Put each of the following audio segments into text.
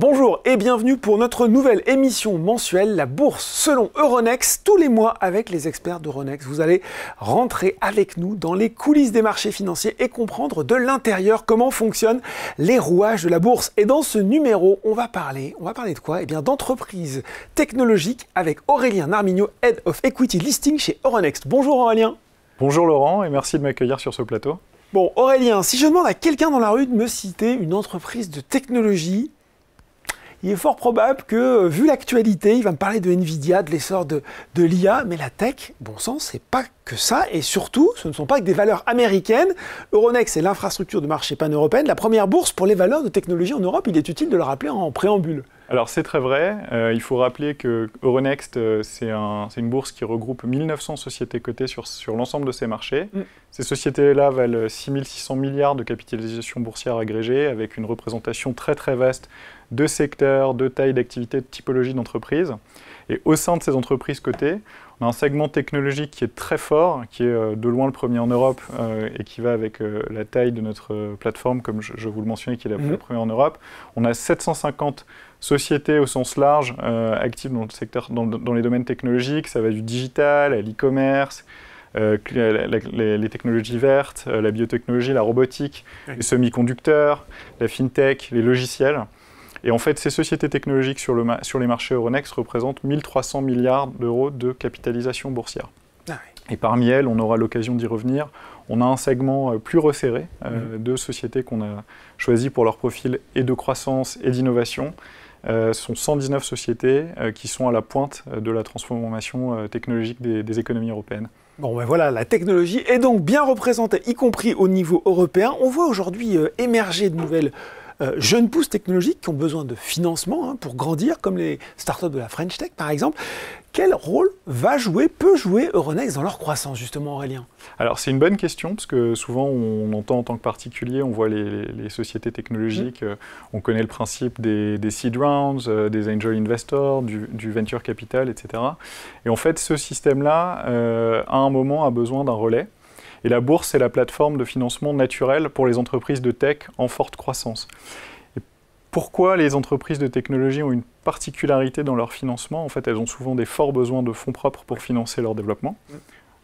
Bonjour et bienvenue pour notre nouvelle émission mensuelle, la bourse selon Euronext, tous les mois avec les experts d'Euronext. Vous allez rentrer avec nous dans les coulisses des marchés financiers et comprendre de l'intérieur comment fonctionnent les rouages de la bourse. Et dans ce numéro, on va parler de quoi? Eh bien d'entreprises technologiques avec Aurélien Narmignot, Head of Equity Listing chez Euronext. Bonjour Aurélien. Bonjour Laurent et merci de m'accueillir sur ce plateau. Bon Aurélien, si je demande à quelqu'un dans la rue de me citer une entreprise de technologie, il est fort probable que, vu l'actualité, il va me parler de Nvidia, de l'essor de l'IA, mais la tech, bon sang, c'est pas que ça, et surtout, ce ne sont pas que des valeurs américaines. Euronext, c'est l'infrastructure de marché pan-européenne, la première bourse pour les valeurs de technologie en Europe. Il est utile de le rappeler en préambule. Alors c'est très vrai, il faut rappeler que Euronext, c'est une bourse qui regroupe 1900 sociétés cotées sur l'ensemble de ces marchés. Ces sociétés-là valent 6600 milliards de capitalisation boursière agrégée, avec une représentation très très vaste de secteurs, de tailles d'activités, de typologies d'entreprises. Et au sein de ces entreprises cotées, on a un segment technologique qui est très fort, qui est de loin le premier en Europe et qui va avec la taille de notre plateforme, comme je vous le mentionnais, qui est la première en Europe. On a 750 sociétés au sens large actives dans le secteur, dans les domaines technologiques. Ça va du digital à l'e-commerce, les technologies vertes, la biotechnologie, la robotique, les semi-conducteurs, la fintech, les logiciels. Et en fait, ces sociétés technologiques sur les marchés Euronext représentent 1300 milliards d'euros de capitalisation boursière. Et parmi elles, on aura l'occasion d'y revenir, on a un segment plus resserré de sociétés qu'on a choisies pour leur profil et de croissance et d'innovation. Ce sont 119 sociétés qui sont à la pointe de la transformation technologique des économies européennes. Bon ben voilà, la technologie est donc bien représentée, y compris au niveau européen. On voit aujourd'hui émerger de nouvelles jeunes pousses technologiques qui ont besoin de financement pour grandir, comme les startups de la French Tech par exemple. Quel rôle peut jouer Euronext dans leur croissance justement, Aurélien? Alors c'est une bonne question, parce que souvent on entend en tant que particulier, on voit les sociétés technologiques, on connaît le principe des seed rounds, des angel investors, du venture capital, etc. Et en fait ce système-là, à un moment, a besoin d'un relais. Et la bourse, c'est la plateforme de financement naturelle pour les entreprises de tech en forte croissance. Et pourquoi les entreprises de technologie ont une particularité dans leur financement? En fait, elles ont souvent des forts besoins de fonds propres pour financer leur développement.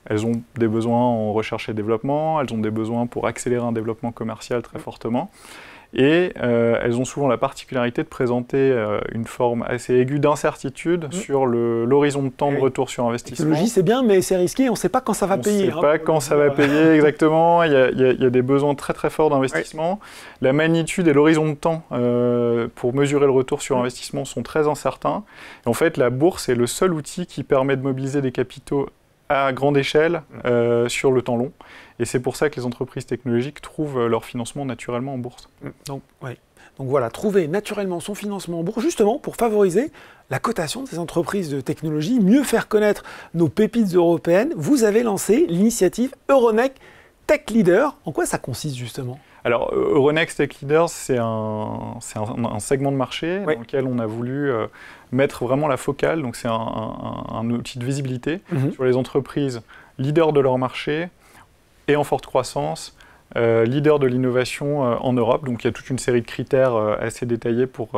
Elles ont des besoins en recherche et développement, elles ont des besoins pour accélérer un développement commercial très fortement. Et elles ont souvent la particularité de présenter une forme assez aiguë d'incertitude sur l'horizon de temps de retour sur investissement. La technologie, c'est bien, mais c'est risqué, on ne sait pas quand ça va payer. On ne sait pas quand ça va payer, exactement. Il y a des besoins très très forts d'investissement. La magnitude et l'horizon de temps pour mesurer le retour sur investissement sont très incertains. Et en fait, la bourse est le seul outil qui permet de mobiliser des capitaux à grande échelle sur le temps long. Et c'est pour ça que les entreprises technologiques trouvent leur financement naturellement en bourse. Donc voilà, trouver naturellement son financement en bourse, justement pour favoriser la cotation de ces entreprises de technologie, mieux faire connaître nos pépites européennes. Vous avez lancé l'initiative Euronext Tech Leader. En quoi ça consiste justement? Alors, Euronext Tech Leaders, c'est un segment de marché dans lequel on a voulu mettre vraiment la focale. Donc, c'est un outil de visibilité sur les entreprises leaders de leur marché et en forte croissance, leaders de l'innovation en Europe. Donc, il y a toute une série de critères assez détaillés pour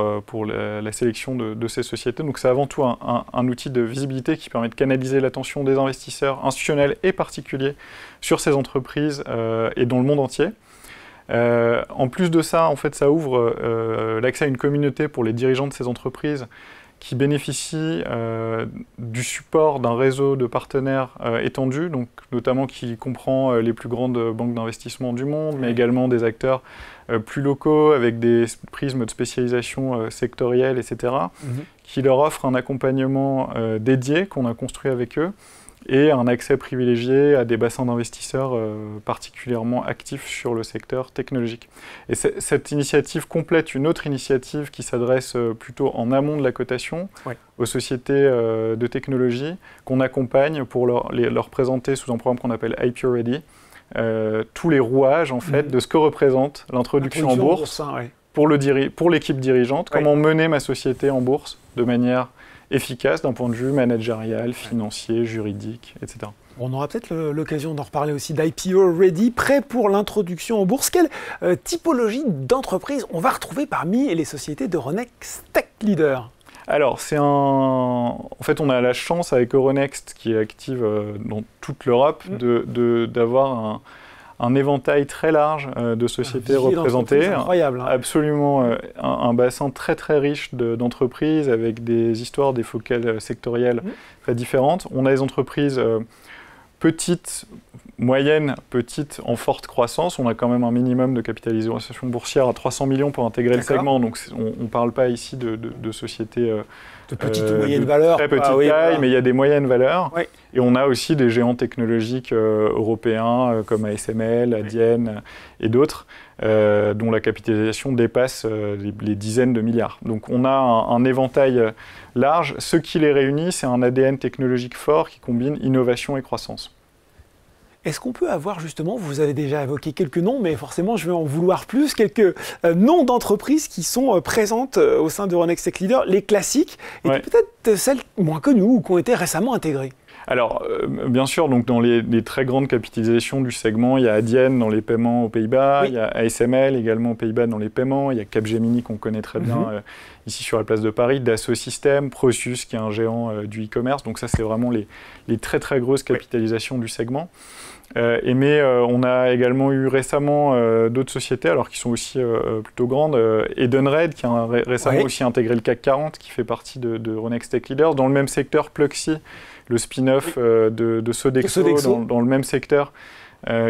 la sélection de ces sociétés. Donc, c'est avant tout un outil de visibilité qui permet de canaliser l'attention des investisseurs institutionnels et particuliers sur ces entreprises et dans le monde entier. En plus de ça, en fait, ça ouvre l'accès à une communauté pour les dirigeants de ces entreprises qui bénéficient du support d'un réseau de partenaires étendu, donc notamment qui comprend les plus grandes banques d'investissement du monde, mais également des acteurs plus locaux avec des prismes de spécialisation sectorielle, etc., qui leur offrent un accompagnement dédié qu'on a construit avec eux, et un accès privilégié à des bassins d'investisseurs particulièrement actifs sur le secteur technologique. Et cette initiative complète une autre initiative qui s'adresse plutôt en amont de la cotation aux sociétés de technologie qu'on accompagne pour leur présenter sous un programme qu'on appelle IPO Ready tous les rouages en fait, de ce que représente l'introduction en bourse pour l'équipe dirigeante, comment mener ma société en bourse de manière efficace d'un point de vue managérial, financier, juridique, etc. On aura peut-être l'occasion d'en reparler aussi d'IPO Ready, prêt pour l'introduction en bourse. Quelle typologie d'entreprise on va retrouver parmi les sociétés d'Euronext Tech Leader? Alors, en fait, on a la chance avec Euronext, qui est active dans toute l'Europe, d'avoir un éventail très large de sociétés représentées. Incroyable. Hein. Absolument, un bassin très très riche d'entreprises avec des histoires, des focales sectorielles très différentes. On a des entreprises petites, moyennes, petites, en forte croissance. On a quand même un minimum de capitalisation boursière à 300 millions pour intégrer le segment. Donc on ne parle pas ici de sociétés de petite ou moyenne valeur. Très petite taille, mais il y a des moyennes valeurs. Oui. Et on a aussi des géants technologiques européens comme ASML, Adyen et d'autres, dont la capitalisation dépasse les dizaines de milliards. Donc on a un éventail large. Ce qui les réunit, c'est un ADN technologique fort qui combine innovation et croissance. Est-ce qu'on peut avoir justement, vous avez déjà évoqué quelques noms, mais forcément je vais en vouloir plus, quelques noms d'entreprises qui sont présentes au sein d'Euronext Tech Leader, les classiques, et peut-être celles moins connues ou qui ont été récemment intégrées? Alors, bien sûr, donc dans les très grandes capitalisations du segment, il y a Adyen dans les paiements aux Pays-Bas, il y a ASML également aux Pays-Bas dans les paiements, il y a Capgemini qu'on connaît très bien ici sur la place de Paris, Dassault Systèmes, Prosus qui est un géant du e-commerce. Donc ça, c'est vraiment les très très grosses capitalisations du segment. Mais on a également eu récemment d'autres sociétés, alors qui sont aussi plutôt grandes. Edenred, qui a récemment aussi intégré le CAC 40, qui fait partie de Euronext Tech Leaders. Dans le même secteur, Pluxee, le spin-off de Sodexo, dans le même secteur,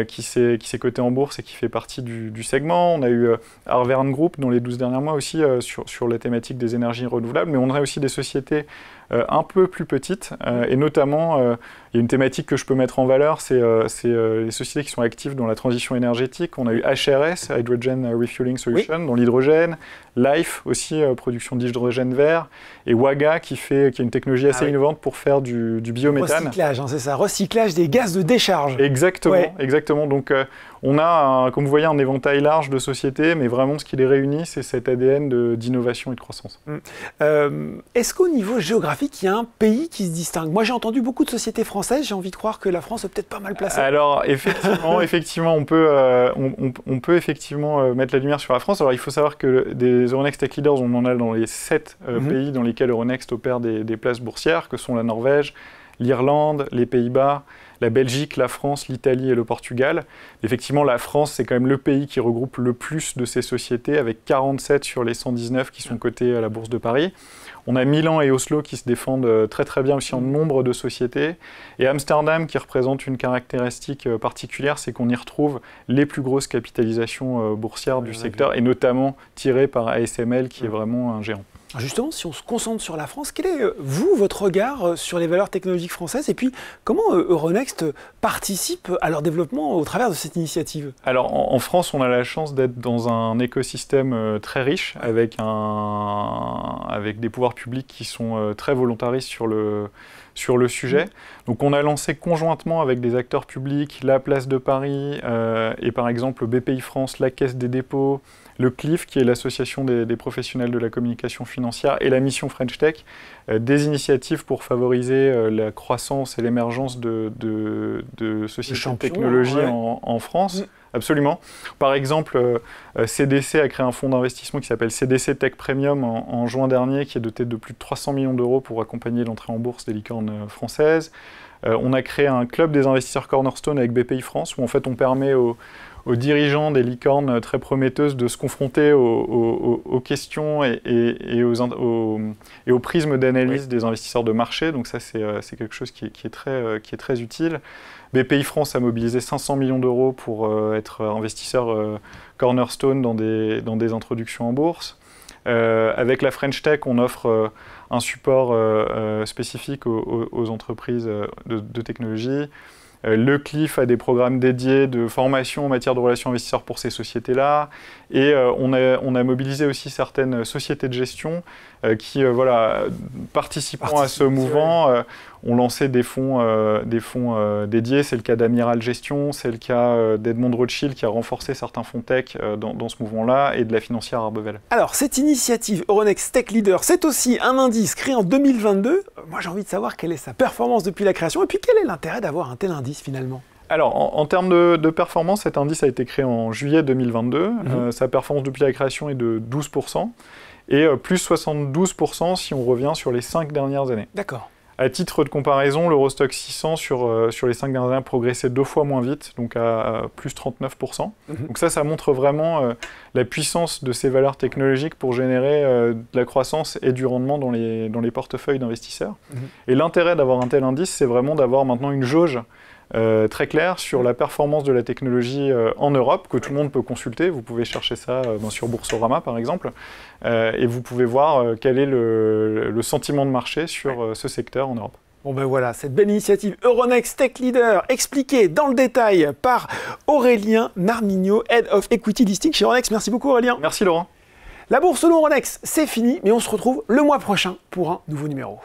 qui s'est coté en bourse et qui fait partie du segment. On a eu Arverne Group dans les 12 derniers mois aussi sur la thématique des énergies renouvelables, mais on a aussi des sociétés un peu plus petites, et notamment, il y a une thématique que je peux mettre en valeur, c'est les sociétés qui sont actives dans la transition énergétique. On a eu HRS, Hydrogen Refueling Solution, dans l'hydrogène, Life aussi, production d'hydrogène vert, et Waga qui a une technologie assez innovante pour faire du biométhane. Recyclage, hein, c'est ça, recyclage des gaz de décharge. Exactement, exactement. Donc on a, comme vous voyez, un éventail large de sociétés, mais vraiment ce qui les réunit, c'est cet ADN d'innovation et de croissance. Est-ce qu'au niveau géographique, il y a un pays qui se distingue? Moi, j'ai entendu beaucoup de sociétés françaises, j'ai envie de croire que la France est peut-être pas mal placée. Alors, effectivement, on peut effectivement mettre la lumière sur la France. Alors, il faut savoir que des Euronext Tech Leaders, on en a dans les 7 pays dans lesquels Euronext opère des places boursières, que sont la Norvège, l'Irlande, les Pays-Bas, la Belgique, la France, l'Italie et le Portugal. Effectivement, la France, c'est quand même le pays qui regroupe le plus de ces sociétés, avec 47 sur les 119 qui sont cotées à la Bourse de Paris. On a Milan et Oslo qui se défendent très très bien aussi en nombre de sociétés. Et Amsterdam qui représente une caractéristique particulière, c'est qu'on y retrouve les plus grosses capitalisations boursières du secteur, et notamment tirées par ASML qui est vraiment un géant. Justement, si on se concentre sur la France, quel est, votre regard sur les valeurs technologiques françaises, et puis comment Euronext participe à leur développement au travers de cette initiative? Alors en France, on a la chance d'être dans un écosystème très riche, avec des pouvoirs publics qui sont très volontaristes sur le sujet. Donc on a lancé conjointement avec des acteurs publics, la Place de Paris et par exemple BPI France, la Caisse des dépôts, le CLIF, qui est l'association des professionnels de la communication financière, et la mission French Tech, des initiatives pour favoriser la croissance et l'émergence de sociétés de technologie en France. Absolument. Par exemple, CDC a créé un fonds d'investissement qui s'appelle CDC Tech Premium en juin dernier, qui est doté de plus de 300 millions d'euros pour accompagner l'entrée en bourse des licornes françaises. On a créé un club des investisseurs Cornerstone avec BPI France, où en fait on permet aux dirigeants des licornes très prometteuses de se confronter aux questions et au prisme d'analyse des investisseurs de marché. Donc ça, c'est quelque chose qui est très utile. BPI France a mobilisé 500 millions d'euros pour être investisseur cornerstone dans des introductions en bourse. Avec la French Tech, on offre un support spécifique aux entreprises de technologie. Le CLIF a des programmes dédiés de formation en matière de relations investisseurs pour ces sociétés-là. Et on a mobilisé aussi certaines sociétés de gestion qui, participant à ce mouvement, ont lancé des fonds dédiés. C'est le cas d'Amiral Gestion, c'est le cas d'Edmond Rothschild qui a renforcé certains fonds tech dans ce mouvement-là, et de la financière Arbevel. Alors, cette initiative Euronext Tech Leader, c'est aussi un indice créé en 2022. moi j'ai envie de savoir quelle est sa performance depuis la création et puis quel est l'intérêt d'avoir un tel indice finalement. Alors, en termes de performance, cet indice a été créé en juillet 2022. Sa performance depuis la création est de 12%, et plus 72% si on revient sur les 5 dernières années. D'accord. À titre de comparaison, l'Eurostoxx 600 sur les 5 dernières années a progressé 2 fois moins vite, donc à plus 39%. Donc ça montre vraiment la puissance de ces valeurs technologiques pour générer de la croissance et du rendement dans les portefeuilles d'investisseurs. Et l'intérêt d'avoir un tel indice, c'est vraiment d'avoir maintenant une jauge très clair sur la performance de la technologie en Europe, que tout le monde peut consulter. Vous pouvez chercher ça sur Boursorama, par exemple, et vous pouvez voir quel est le sentiment de marché sur ce secteur en Europe. Bon ben voilà, cette belle initiative Euronext Tech Leader, expliquée dans le détail par Aurélien Marmignot, Head of Equity Listing chez Euronext. Merci beaucoup Aurélien. Merci Laurent. La bourse selon Euronext, c'est fini, mais on se retrouve le mois prochain pour un nouveau numéro.